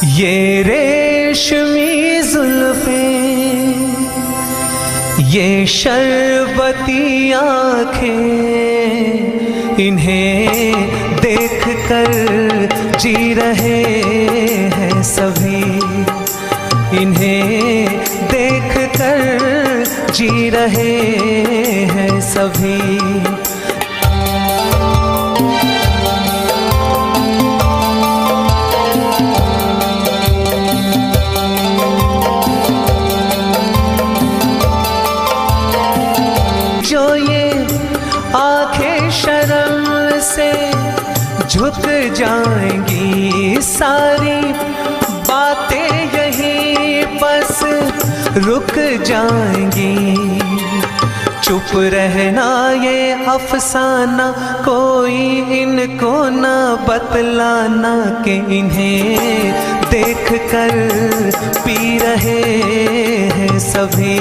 ये रेशमी जुल्फें, ये शरबती आँखें, इन्हें देख कर जी रहे हैं सभी, इन्हें देख कर जी रहे हैं सभी। जो ये आंखें शर्म से झुक जाएंगी, सारी बातें यहीं बस रुक जाएंगी। चुप रहना ये अफसाना, कोई इनको ना बतलाना कि इन्हें देख कर पी रहे हैं सभी,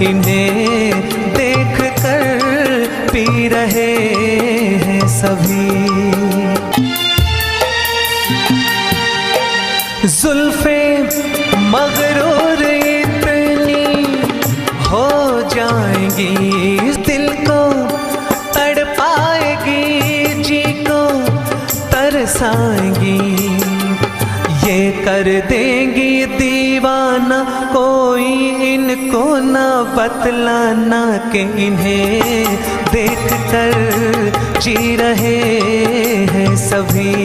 इन्हें देख कर पी रहे हैं सभी। जुल्फें मगरूर इतनी हो जाएंगी, दिल को तड़पाएगी, जी को तरसाएंगी, ये कर देंगी दीवाना, कोई इनको ना बतलाना कि इन्हें देख कर जी रहे हैं सभी,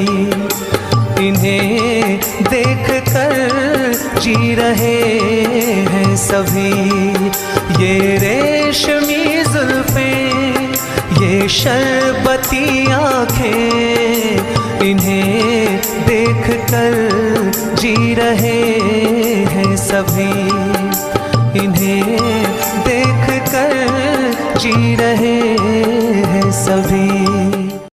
इन्हें देख कर जी रहे हैं सभी। ये रेशमी जुल्फें, ये शरबती आँखें, इन्हें देख कर जी रहे हैं सभी, इन्हें देख कर जी रहे हैं सभी।